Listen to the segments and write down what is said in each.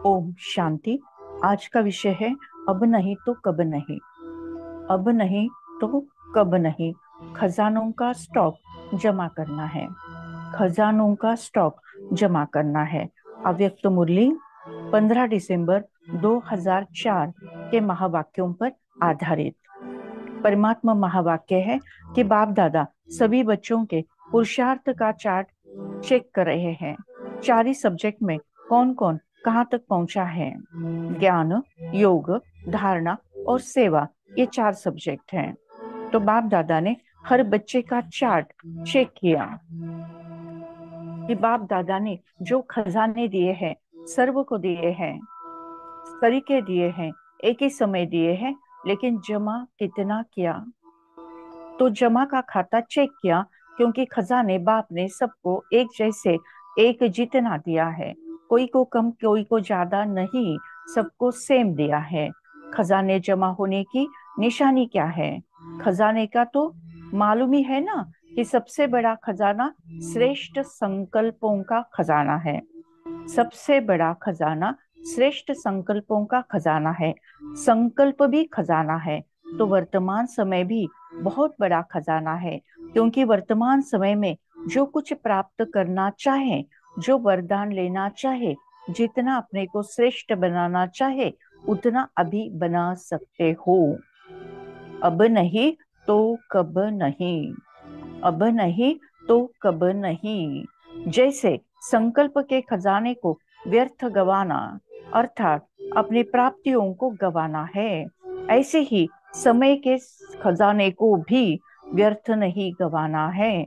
ओम शांति। आज का विषय है अब नहीं तो कब नहीं। अब नहीं तो कब नहीं। खजानों का स्टॉक जमा करना है। खजानों का स्टॉक जमा करना है। अव्यक्त मुरली 15 दिसंबर 2004 के महावाक्यों पर आधारित। परमात्मा महावाक्य है कि बाप दादा सभी बच्चों के पुरुषार्थ का चार्ट चेक कर रहे हैं। 4 ही सब्जेक्ट में कौन कौन कहाँ तक पहुंचा है। ज्ञान, योग, धारणा और सेवा, ये 4 सब्जेक्ट हैं। तो बाप दादा ने हर बच्चे का चार्ट चेक किया कि बाप दादा ने जो खजाने दिए हैं, सर्व को दिए हैं, तरीके दिए हैं, एक ही समय दिए हैं, लेकिन जमा कितना किया। तो जमा का खाता चेक किया, क्योंकि खजाने बाप ने सबको एक जैसे एक जितना दिया है। कोई को कम कोई को ज्यादा नहीं, सबको सेम दिया है। खजाने जमा होने की निशानी क्या है। खजाने का तो मालूम ही है ना कि सबसे बड़ा खजाना श्रेष्ठ संकल्पों का खजाना है। सबसे बड़ा खजाना श्रेष्ठ संकल्पों का खजाना है। संकल्प भी खजाना है, तो वर्तमान समय भी बहुत बड़ा खजाना है। क्योंकि वर्तमान समय में जो कुछ प्राप्त करना चाहे, जो वरदान लेना चाहे, जितना अपने को श्रेष्ठ बनाना चाहे, उतना अभी बना सकते हो। अब नहीं तो कब नहीं। अब नहीं तो कब नहीं। जैसे संकल्प के खजाने को व्यर्थ गवाना अर्थात अपनी प्राप्तियों को गवाना है, ऐसे ही समय के खजाने को भी व्यर्थ नहीं गवाना है।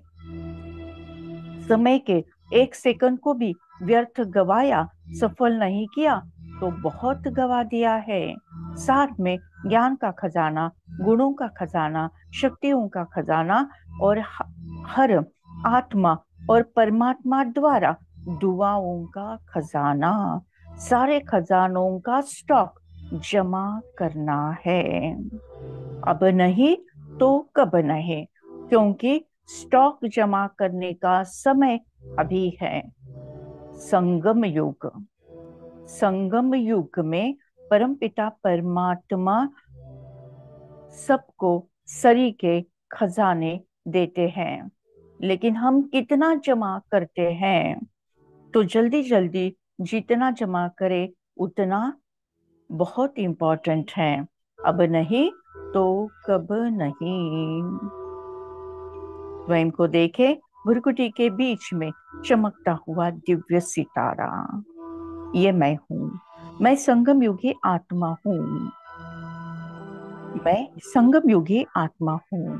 समय के 1 सेकंड को भी व्यर्थ गवाया, सफल नहीं किया, तो बहुत गवा दिया है। साथ में ज्ञान का खजाना, गुणों का खजाना, शक्तियों का खजाना और हर आत्मा और परमात्मा द्वारा दुआओं का खजाना, सारे खजानों का स्टॉक जमा करना है। अब नहीं तो कब नहीं, क्योंकि स्टॉक जमा करने का समय अभी है। संगम युग। संगम युग में परमपिता परमात्मा सबको सरी के खजाने देते हैं, लेकिन हम कितना जमा करते हैं। तो जल्दी जल्दी जितना जमा करे उतना बहुत इम्पोर्टेंट है। अब नहीं तो कब नहीं। स्वयं को देखे, भुरकुटी के बीच में चमकता हुआ दिव्य सितारा, ये मैं हूँ। मैं संगम युगी आत्मा हूँ। मैं संगम युगी आत्मा हूँ।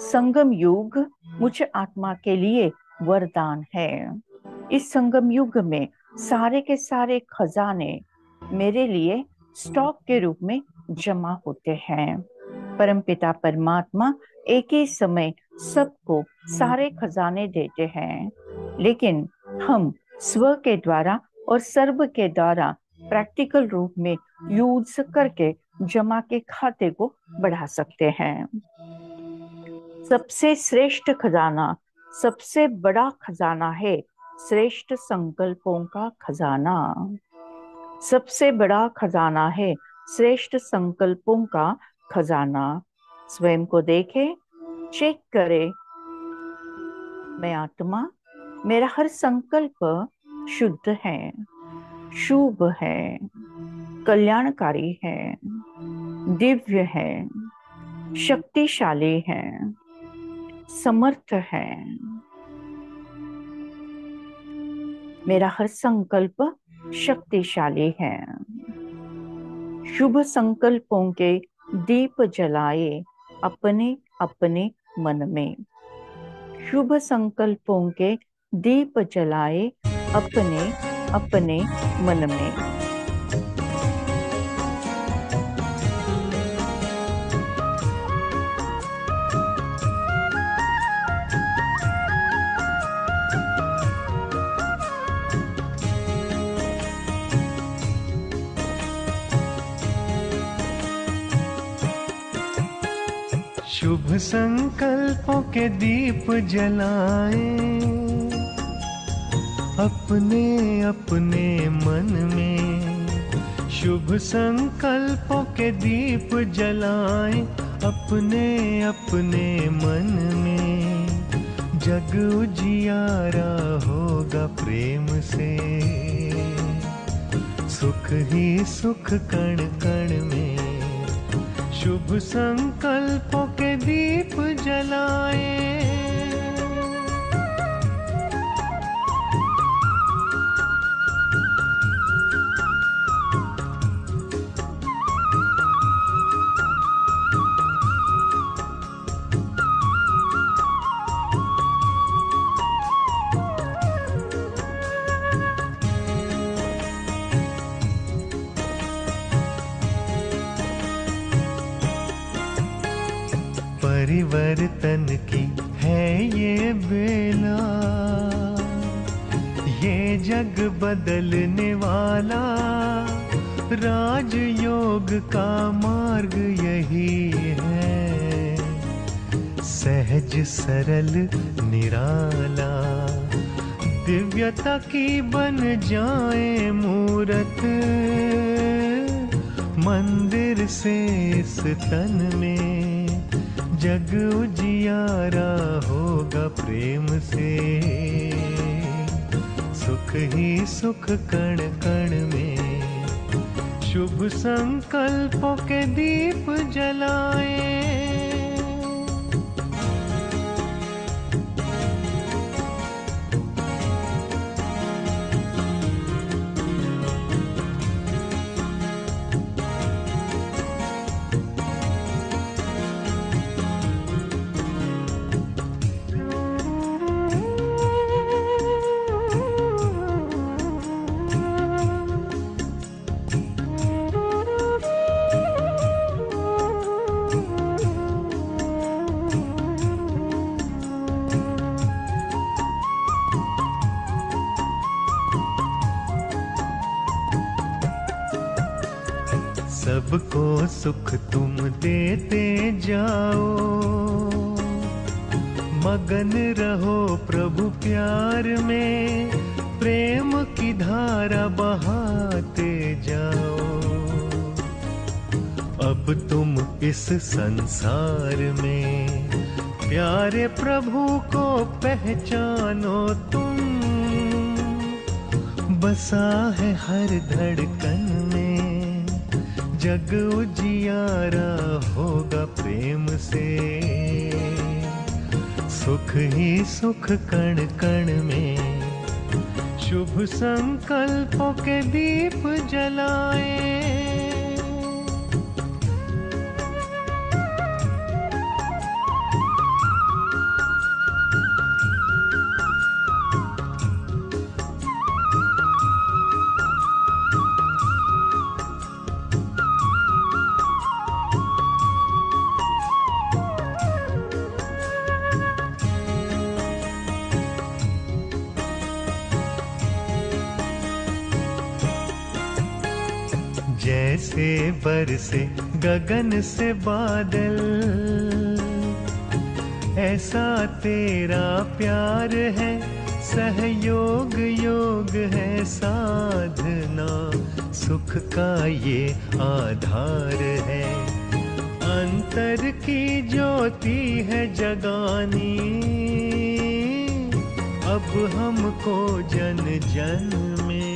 संगम युग मुझ आत्मा के लिए वरदान है। इस संगम युग में सारे के सारे खजाने मेरे लिए स्टॉक के रूप में जमा होते हैं। परमपिता परमात्मा एक ही समय सबको सारे खजाने देते हैं, लेकिन हम स्व के द्वारा और सर्व के द्वारा प्रैक्टिकल रूप में यूज करके जमा के खाते को बढ़ा सकते हैं। सबसे श्रेष्ठ खजाना, सबसे बड़ा खजाना है श्रेष्ठ संकल्पों का खजाना। सबसे बड़ा खजाना है श्रेष्ठ संकल्पों का खजाना। स्वयं को देखे, चेक करे, मैं आत्मा, मेरा हर संकल्प शुद्ध है, शुभ है, कल्याणकारी है, दिव्य है, शक्तिशाली है, समर्थ है। मेरा हर संकल्प शक्तिशाली है। शुभ संकल्पों के दीप जलाए अपने अपने मन में। शुभ संकल्पों के दीप जलाए अपने अपने मन में। शुभ संकल्पों के दीप जलाएं अपने अपने मन में। शुभ संकल्पों के दीप जलाएं अपने अपने मन में। जग उजियारा होगा प्रेम से, सुख ही सुख कण कण में। शुभ संकल्पों के दीप जलाएं। परिवर्तन की है ये बेला, ये जग बदलने वाला। राजयोग का मार्ग यही है, सहज सरल निराला। दिव्यता की बन जाए मूरत, मंदिर से इस तन में। जग उजियारा होगा प्रेम से, सुख ही सुख कण कण में। शुभ संकल्पों के दीप जलाएं। सबको सुख तुम देते जाओ, मगन रहो प्रभु प्यार में। प्रेम की धारा बहाते जाओ। अब तुम इस संसार में प्यारे प्रभु को पहचानो तुम। बसा है हर धड़कन में, जग उजियारा होगा प्रेम से। सुख ही सुख कण कण में। शुभ संकल्पों के दीप जलाएं। जैसे बरसे गगन से बादल, ऐसा तेरा प्यार है। सहयोग योग है साधना, सुख का ये आधार है। अंतर की ज्योति है जगानी, अब हमको जन जन में।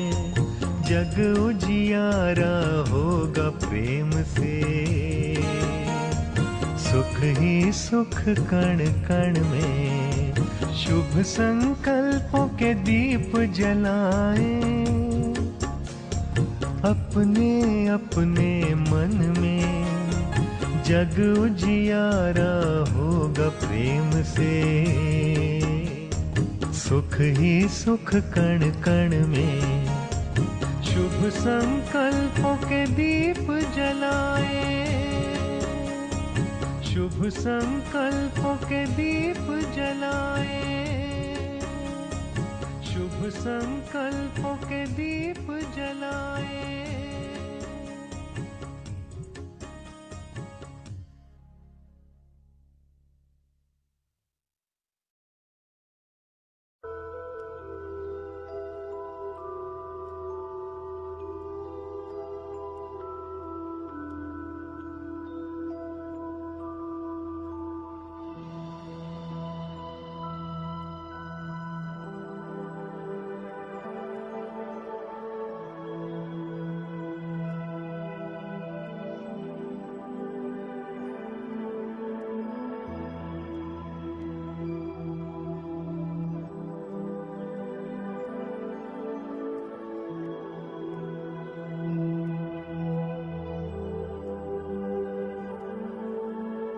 जग उजियारा होगा प्रेम से, सुख ही सुख कण कण में। शुभ संकल्पों के दीप जलाएं अपने अपने मन में। जग उजियारा होगा प्रेम से, सुख ही सुख कण कण में। शुभ संकल्पों के दीप जलाएं। शुभ संकल्पों के दीप जलाएं। शुभ संकल्पों के दीप जलाएं।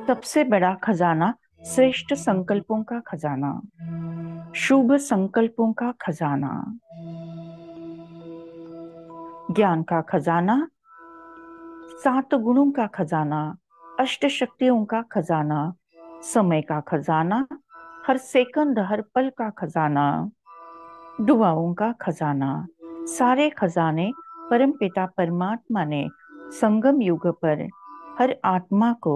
सबसे बड़ा खजाना श्रेष्ठ संकल्पों का खजाना, शुभ संकल्पों का खजाना, ज्ञान का खजाना, 7 गुणों का खजाना, अष्ट शक्तियों का खजाना, समय का खजाना, हर सेकंड हर पल का खजाना, दुआओं का खजाना। सारे खजाने परमपिता परमात्मा ने संगम युग पर हर आत्मा को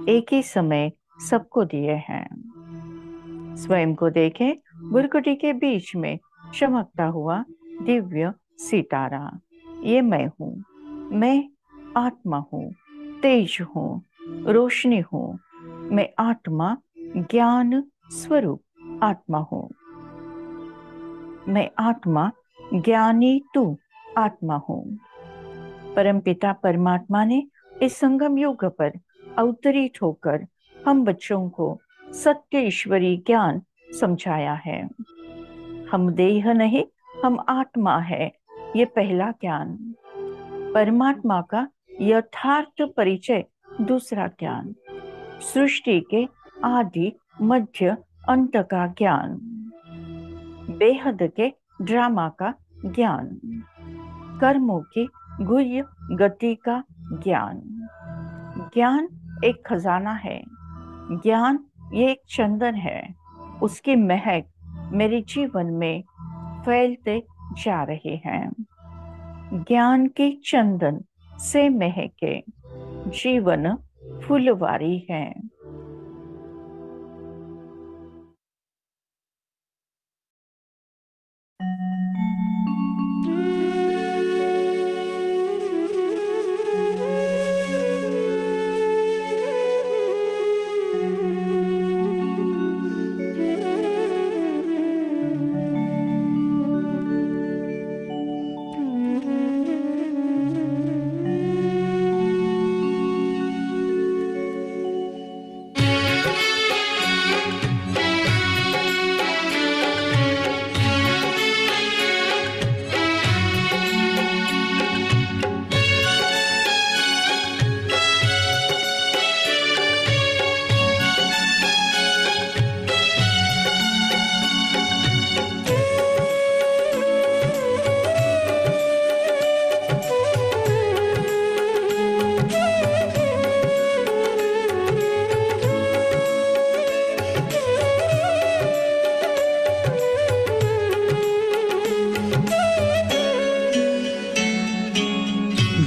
एक ही समय सबको दिए हैं। स्वयं को देखें, बुरकुटी के बीच में चमकता हुआ दिव्य सितारा। ये मैं हूँ, मैं आत्मा हूँ, तेज हूँ, रोशनी हूँ। मैं आत्मा, ज्ञान स्वरूप आत्मा हूँ। मैं आत्मा, ज्ञानी तू आत्मा हूँ। परमपिता परमात्मा ने इस संगम युग पर अवतरित होकर हम बच्चों को सत्य ईश्वरी ज्ञान समझाया है। हम देह नहीं, हम आत्मा है, ये पहला ज्ञान। परमात्मा का यथार्थ परिचय दूसरा ज्ञान। सृष्टि के आदि मध्य अंत का ज्ञान। बेहद के ड्रामा का ज्ञान। कर्मों की गुह्य गति का ज्ञान। ज्ञान एक खजाना है। ज्ञान ये एक चंदन है। उसकी महक मेरे जीवन में फैलते जा रही है। ज्ञान के चंदन से महके जीवन फुलवारी है।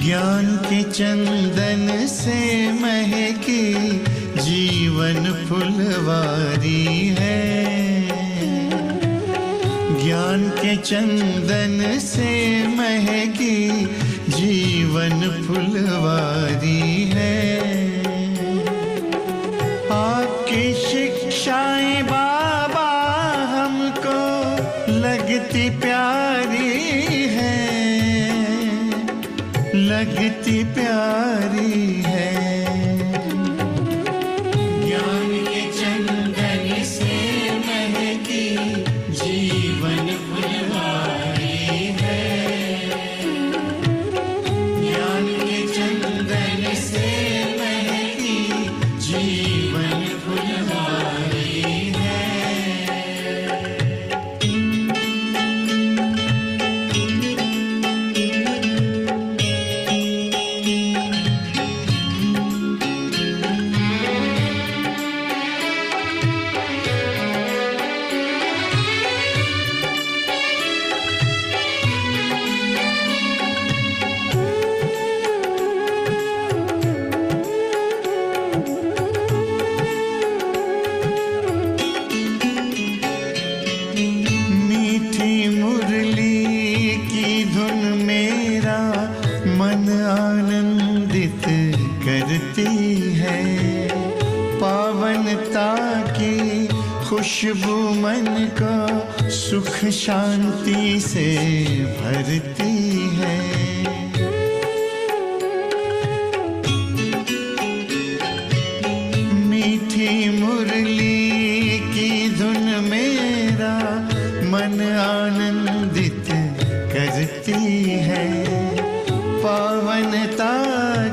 ज्ञान के चंदन से महकी जीवन फुलवारी है। ज्ञान के चंदन से महकी जीवन फुलवारी है। आपकी शिक्षाएं बाबा हमको लगती प्यारी है, लगती प्यारी है। ज्ञान के चंदन से महकी जीवन फुलवारी है। ज्ञान के चंदन से महकी जीवन फुलवारी है। खुशबू मन को सुख शांति से भरती है। मीठी मुरली की धुन मेरा मन आनंदित करती है। पावनता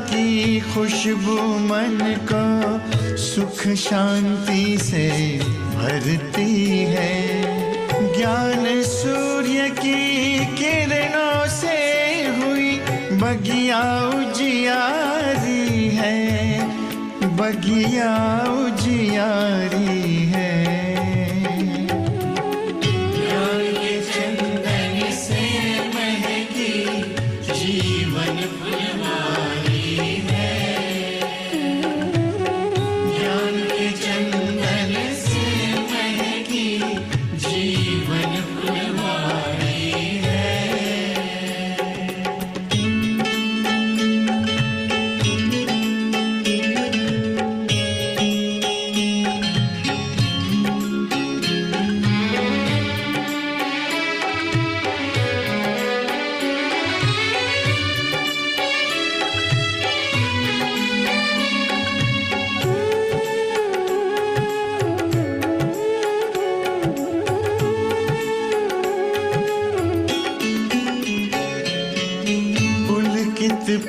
की खुशबू मन को सुख शांति से भरती है। ज्ञान सूर्य की किरणों से हुई बगिया उजियारी है, बगिया उजियारी है। ज्ञान के चंदन से महकी जीवन फुलवारी है। ज्ञान के चंदन से महकी जीवन फुलवारी है।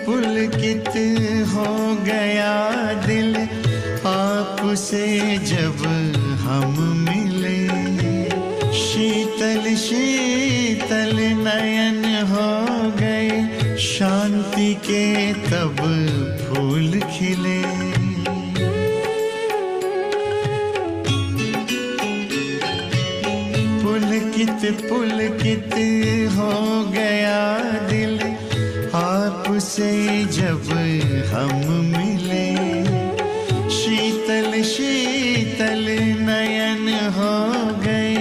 पुलकित हो गया दिल आपसे जब हम मिले। शीतल शीतल नयन हो गए, शांति के तब फूल खिले। पुलकित पुलकित हो गया दिल आपसे जब हम मिले। शीतल शीतल नयन हो गए,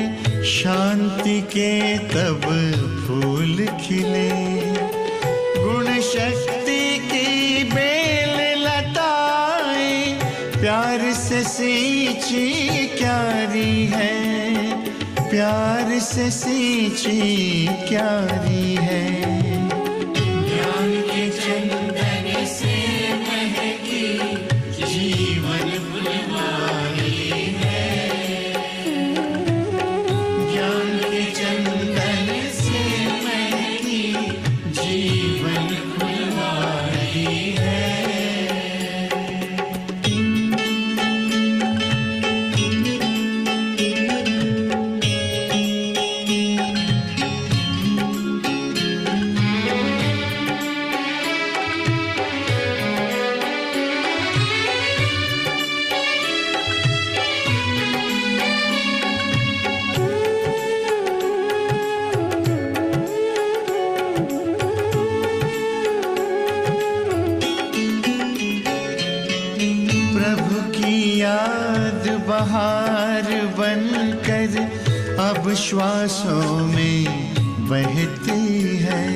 शांति के तब फूल खिले। गुण शक्ति की बेल लताएं प्यार से सींची क्यारी है, प्यार से सींची क्यारी है। चंदन से महकी जीवन फुलवारी है। ज्ञान के चंदन से महकी जीवन फुलवारी है। बहार बनकर अब श्वासों में बहती है।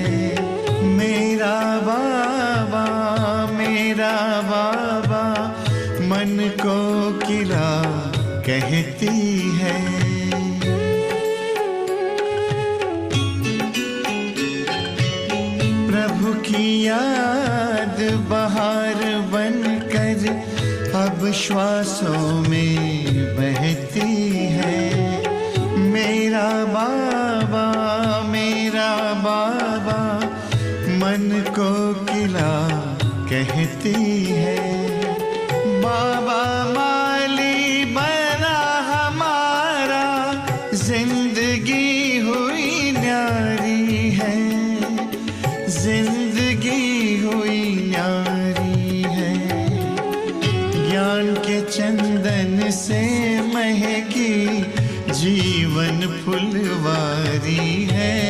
मेरा बाबा मन को किला कहती है। प्रभु की याद बहार बनकर अब श्वासों में बहती है। मेरा बाबा मन को किला कहती है। बाबा माली बना हमारा, जिंदगी हुई न्यारी है, जिंदगी हुई न्यारी है। ज्ञान के चंदन से महकी जीवन फुलवारी है।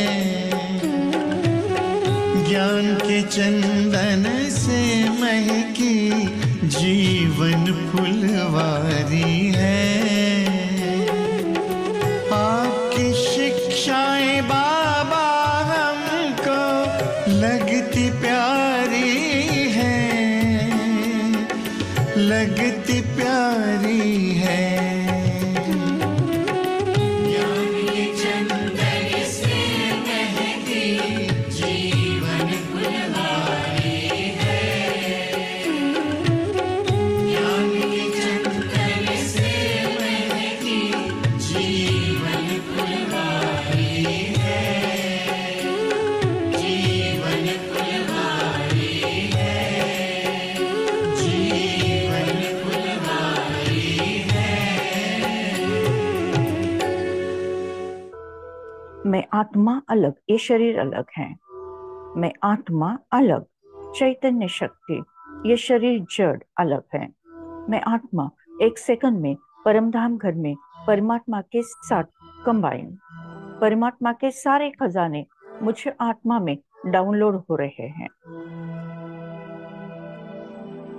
ज्ञान के चंदन से महकी जीवन फुलवारी है। आपकी शिक्षाएं बाबा हमको लगती प्यारी है, लगती प्यारी है। मैं आत्मा अलग, ये शरीर अलग है। मैं आत्मा अलग, चैतन्य शक्ति, ये शरीर जड़ अलग है। मैं आत्मा एक सेकंड में परमधाम घर में परमात्मा के साथ कंबाइन। परमात्मा के सारे खजाने मुझे आत्मा में डाउनलोड हो रहे हैं।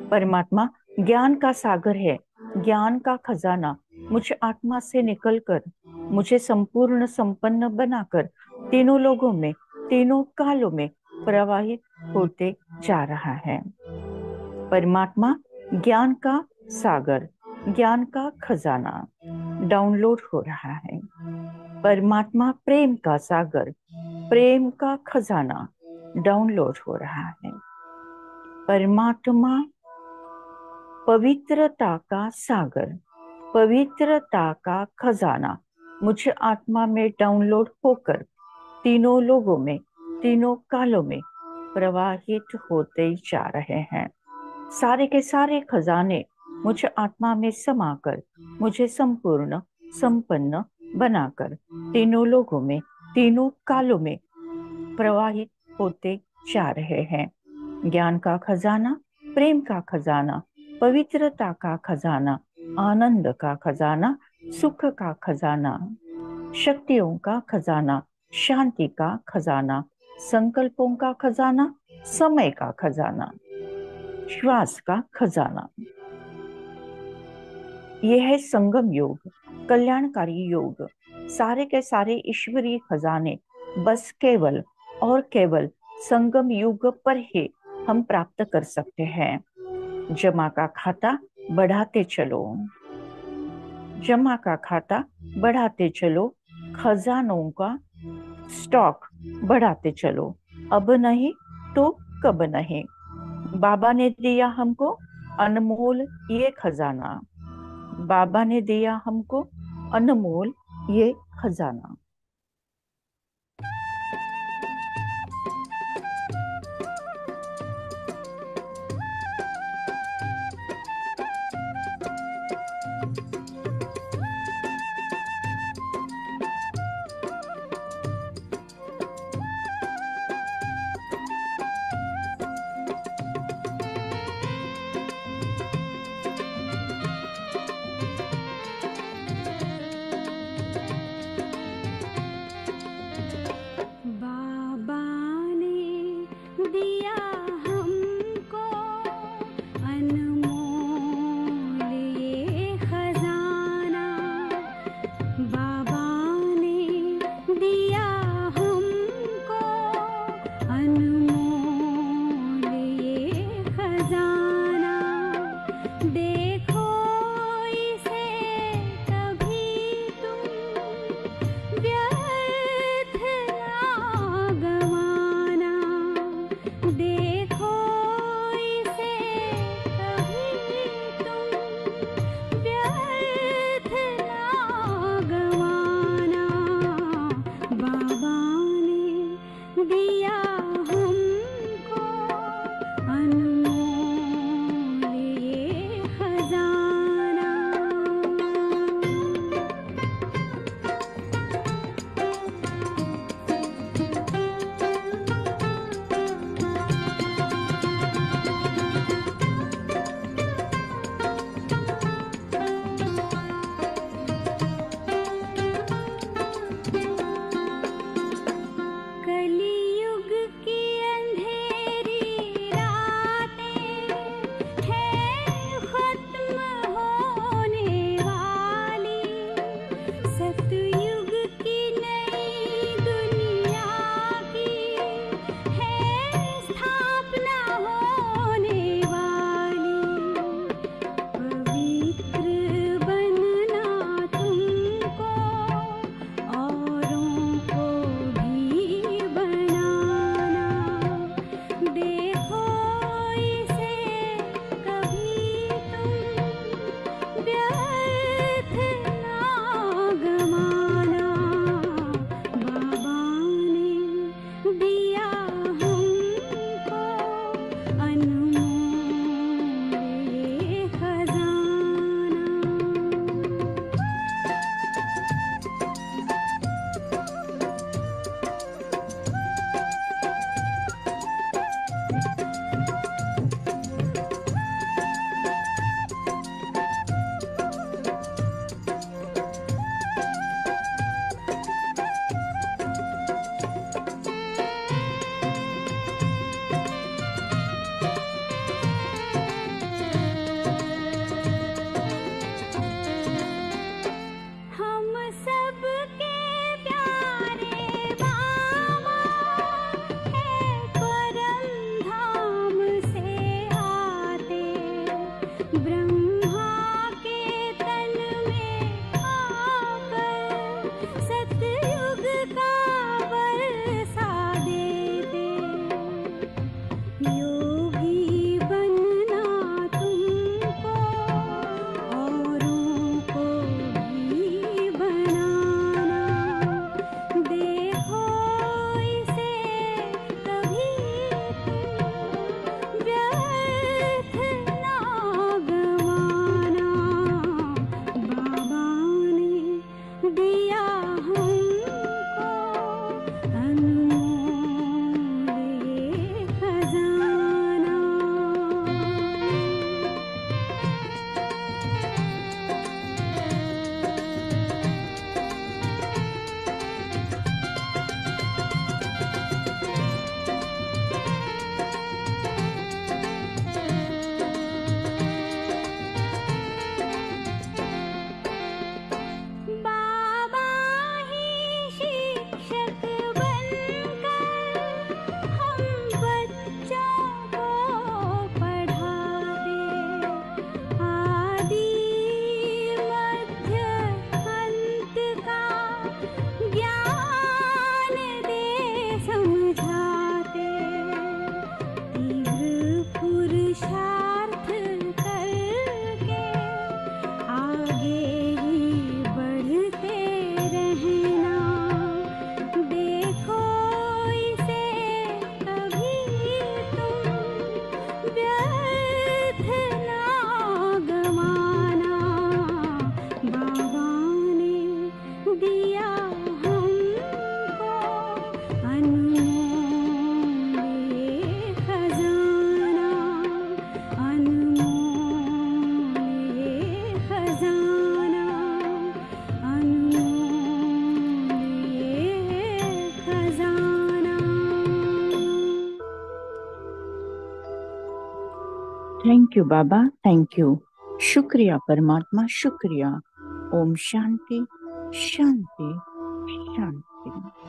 परमात्मा ज्ञान का सागर है। ज्ञान का खजाना मुझे आत्मा से निकलकर मुझे संपूर्ण संपन्न बनाकर तीनों लोगों में, तीनों कालों में प्रवाहित होते जा रहा है। परमात्मा ज्ञान का सागर, ज्ञान का खजाना डाउनलोड हो रहा है। परमात्मा प्रेम का सागर, प्रेम का खजाना डाउनलोड हो रहा है। परमात्मा पवित्रता का सागर, पवित्रता का खजाना मुझे आत्मा में डाउनलोड होकर तीनों लोगों में, तीनों कालों में प्रवाहित होते जा रहे हैं। सारे के सारे खजाने मुझे आत्मा में समाकर मुझे संपूर्ण संपन्न बनाकर तीनों लोगों में, तीनों कालों में प्रवाहित होते जा रहे हैं। ज्ञान का खजाना, प्रेम का खजाना, पवित्रता का खजाना, आनंद का खजाना, सुख का खजाना, शक्तियों का खजाना, शांति का खजाना, संकल्पों का खजाना, समय का खजाना, श्वास का खजाना। यह है संगम योग, कल्याणकारी योग। सारे के सारे ईश्वरीय खजाने बस केवल और केवल संगम युग पर ही हम प्राप्त कर सकते हैं। जमा का खाता बढ़ाते चलो, जमा का खाता बढ़ाते चलो, खजानों का स्टॉक बढ़ाते चलो। अब नहीं तो कब नहीं। बाबा ने दिया हमको अनमोल ये खजाना, बाबा ने दिया हमको अनमोल ये खजाना। खजाना thank you Baba, thank you. शुक्रिया परमात्मा, शुक्रिया। ओम शांति शांति शांति।